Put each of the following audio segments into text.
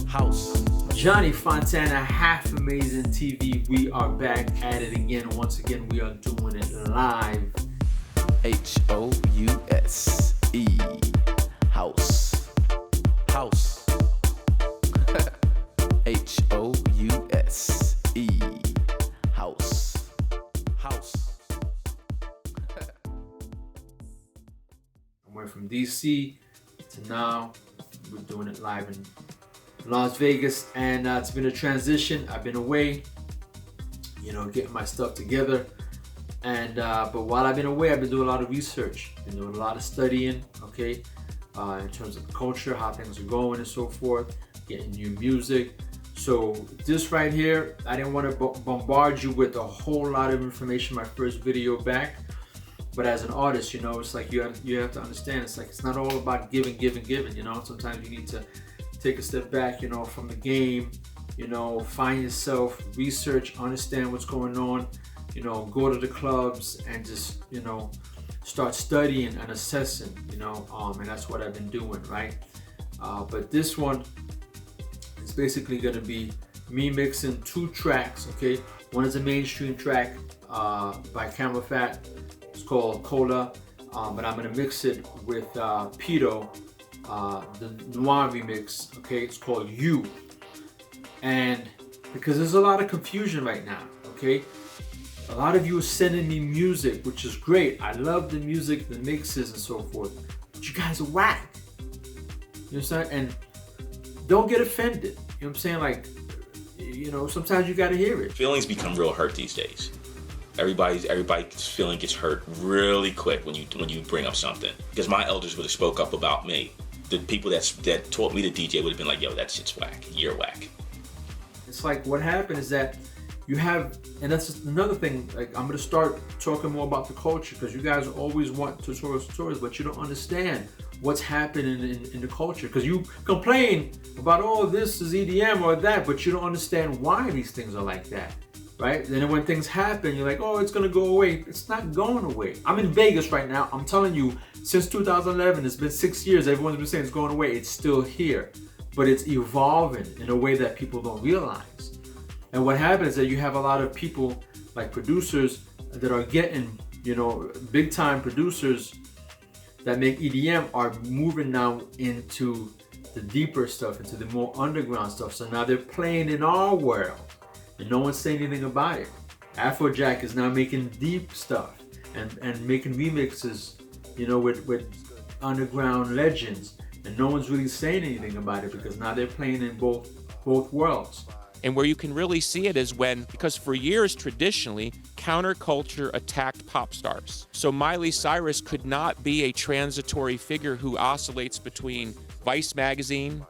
house. Johnny Fontana, Half Amazing TV. We are back at it again. Once again, we are doing it live. House. House. House. House. House. I went from DC to now. We're doing it live in Las Vegas, and it's been a transition. I've been away, getting my stuff together. And but while I've been away, I've been doing a lot of research, been doing a lot of studying, in terms of the culture, how things are going and so forth, getting new music. So this right here, I didn't want to bombard you with a whole lot of information my first video back. But as an artist, it's like you have to understand, it's like it's not all about giving. Sometimes you need to take a step back, from the game, find yourself, research, understand what's going on, go to the clubs and just, start studying and assessing, and that's what I've been doing, right? But this one is basically going to be me mixing two tracks, okay? One is a mainstream track by CamelPhat. It's called Cola, but I'm going to mix it with Pitto, the Noir remix, okay? It's called You. And because there's a lot of confusion right now, okay? A lot of you are sending me music, which is great. I love the music, the mixes and so forth. But you guys are whack. You understand? And don't get offended. You know what I'm saying? Like, sometimes you gotta hear it. Feelings become real hurt these days. Everybody's feeling gets hurt really quick when you bring up something. Because my elders would have spoke up about me. The people that taught me to DJ would have been like, yo, that shit's whack. You're whack. It's like what happened is that you have, and that's just another thing, like I'm gonna start talking more about the culture, because you guys always want tutorials, but you don't understand what's happening in the culture, because you complain about, oh, this is EDM or that, but you don't understand why these things are like that, right? Then when things happen, you're like, oh, it's gonna go away. It's not going away. I'm in Vegas right now. I'm telling you, since 2011, it's been 6 years. Everyone's been saying it's going away. It's still here, but it's evolving in a way that people don't realize. And what happens is that you have a lot of people, like producers, that are getting, big time producers that make EDM are moving now into the deeper stuff, into the more underground stuff. So now they're playing in our world and no one's saying anything about it. Afrojack is now making deep stuff and making remixes, with underground legends, and no one's really saying anything about it because now they're playing in both worlds. And where you can really see it is because for years, traditionally, counterculture attacked pop stars. So Miley Cyrus could not be a transitory figure who oscillates between Vice magazine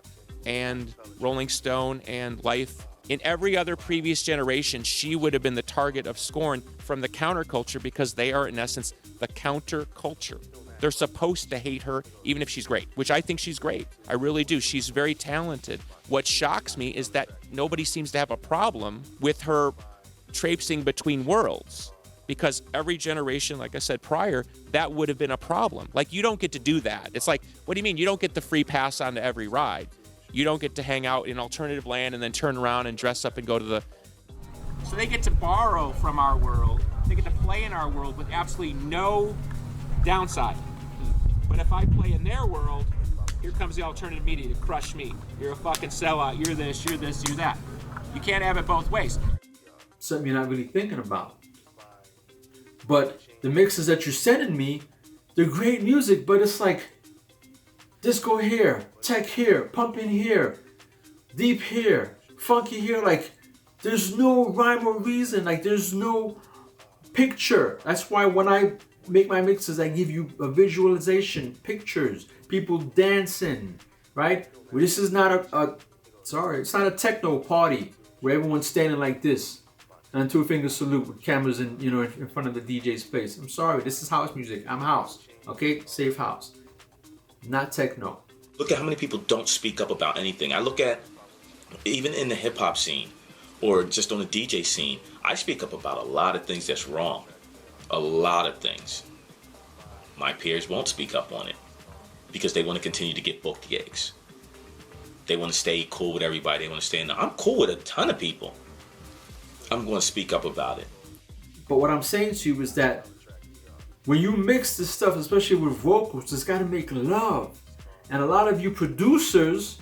and Rolling Stone and Life. In every other previous generation, she would have been the target of scorn from the counterculture because they are, in essence, the counterculture. They're supposed to hate her, even if she's great, which I think she's great. I really do. She's very talented. What shocks me is that nobody seems to have a problem with her traipsing between worlds, because every generation, like I said prior, that would have been a problem. Like, you don't get to do that. It's like, what do you mean? You don't get the free pass onto every ride. You don't get to hang out in alternative land and then turn around and dress up and go to the... So they get to borrow from our world. They get to play in our world with absolutely no downside. But if I play in their world, here comes the alternative media to crush me. You're a fucking sellout. You're this, you're that. You can't have it both ways. Something you're not really thinking about. But the mixes that you're sending me, they're great music, but it's like disco here, tech here, pumping here, deep here, funky here. Like, there's no rhyme or reason. Like, there's no picture. That's why when I make my mixes, I give you a visualization, pictures, people dancing, right? Well, this is not it's not a techno party where everyone's standing like this and two finger salute with cameras in front of the DJ's face. I'm sorry, this is house music. I'm house, okay? Safe house, not techno. Look at how many people don't speak up about anything. I look at, even in the hip hop scene or just on the DJ scene, I speak up about a lot of things that's wrong. A lot of things. My peers won't speak up on it because they want to continue to get booked gigs. They want to stay cool with everybody. They want to stay in. I'm cool with a ton of people. I'm going to speak up about it. But what I'm saying to you is that when you mix this stuff, especially with vocals, it's got to make love. And a lot of you producers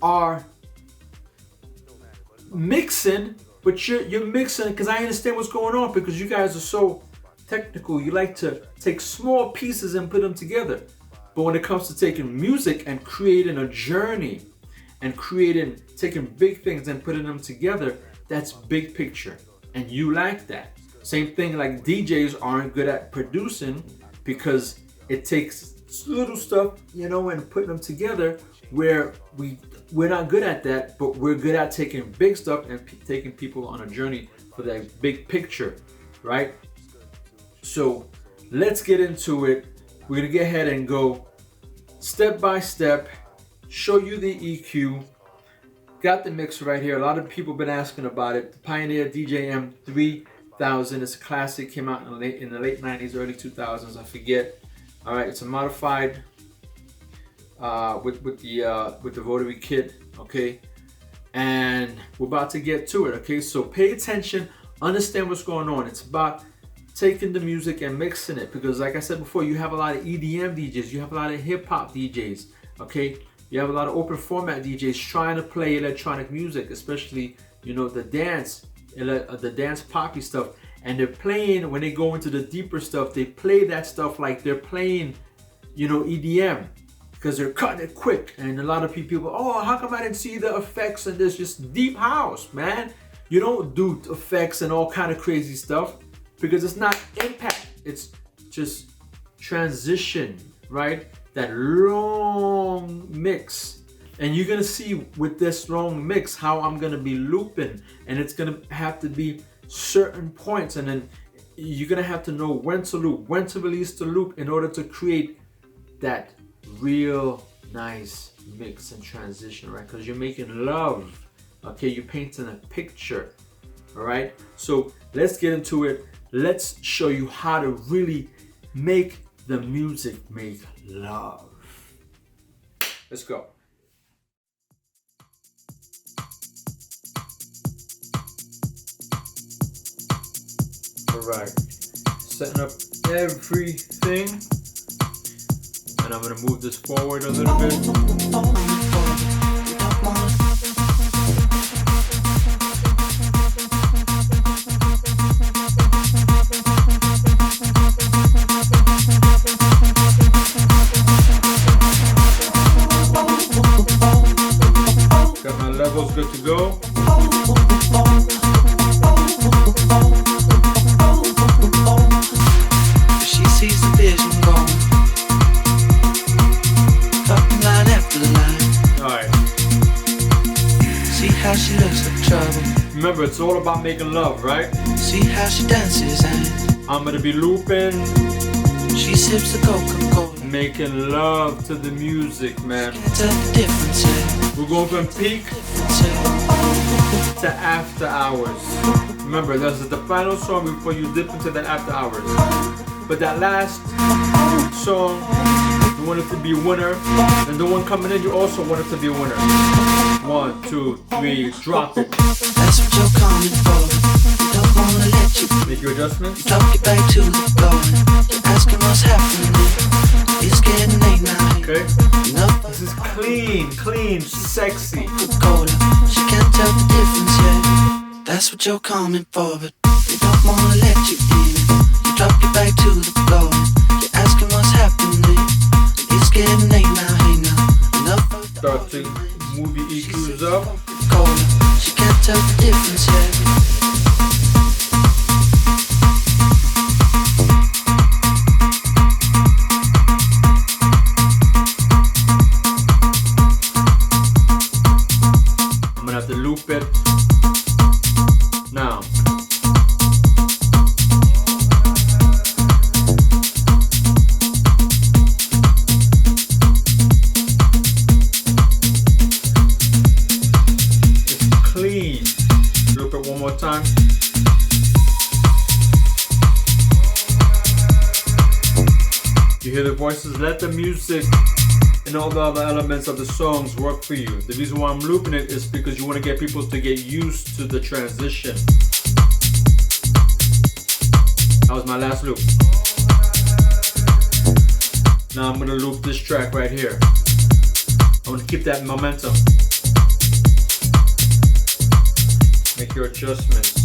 are mixing, but you're mixing because I understand what's going on, because you guys are so technical. You like to take small pieces and put them together. But when it comes to taking music and creating a journey and taking big things and putting them together, that's big picture. And you like that. Same thing, like DJs aren't good at producing because it takes little stuff, and putting them together, where we're not good at that, but we're good at taking big stuff and taking people on a journey for that big picture, right? So let's get into it. We're gonna get ahead and go step by step, show you the EQ. Got the mix right here. A lot of people have been asking about it. The Pioneer DJM 3000. It's a classic. Came out in the late 90s, early 2000s. I forget. All right, it's a modified with the rotary kit. Okay, and we're about to get to it. Okay, so pay attention. Understand what's going on. It's about taking the music and mixing it, because like I said before, you have a lot of EDM DJs, you have a lot of hip hop DJs, okay? You have a lot of open format DJs trying to play electronic music, especially, the dance poppy stuff. And they're playing, when they go into the deeper stuff, they play that stuff like they're playing, EDM, because they're cutting it quick. And a lot of people, oh, how come I didn't see the effects in this? Just deep house, man. You don't do effects and all kind of crazy stuff, because it's not impact, it's just transition, right? That long mix. And you're gonna see with this long mix how I'm gonna be looping, and it's gonna have to be certain points, and then you're gonna have to know when to loop, when to release the loop, in order to create that real nice mix and transition, right? Because you're making love, okay? You're painting a picture, all right? So let's get into it. Let's show you how to really make the music make love. Let's go. All right, setting up everything. And I'm gonna move this forward a little bit. Good to go. She sees the vision going, fucking line after line. Alright. See how she looks like trouble. Remember, it's all about making love, right? See how she dances and I'm gonna be looping. She sips the Coca-Cola. Making love to the music, man. Can't tell the difference, yeah. We're going from peak to after hours. Remember, this is the final song before you dip into that after hours. But that last song, you want it to be a winner. And the one coming in, you also want it to be a winner. 1, 2, 3, drop it. That's what you're coming for. You don't wanna let you make your adjustments. Drop it back to the floor. You're asking what's happening. It's getting late now. Okay. This is clean, sexy. Coca-Cola. She can't tell the difference yet. That's what you're coming for, but they don't wanna let you in. You drop it back to the floor. You're asking what's happening. It's getting late now. Hey now, enough of the start to move your EQs up. Cola. She can't tell the difference yet. Loop it now. It's clean. Loop it one more time. You hear the voices. Let the music and all the other elements of the songs work for you. The reason why I'm looping it is because you want to get people to get used to the transition. That was my last loop. Now I'm gonna loop this track right here. I want to keep that momentum. Make your adjustments.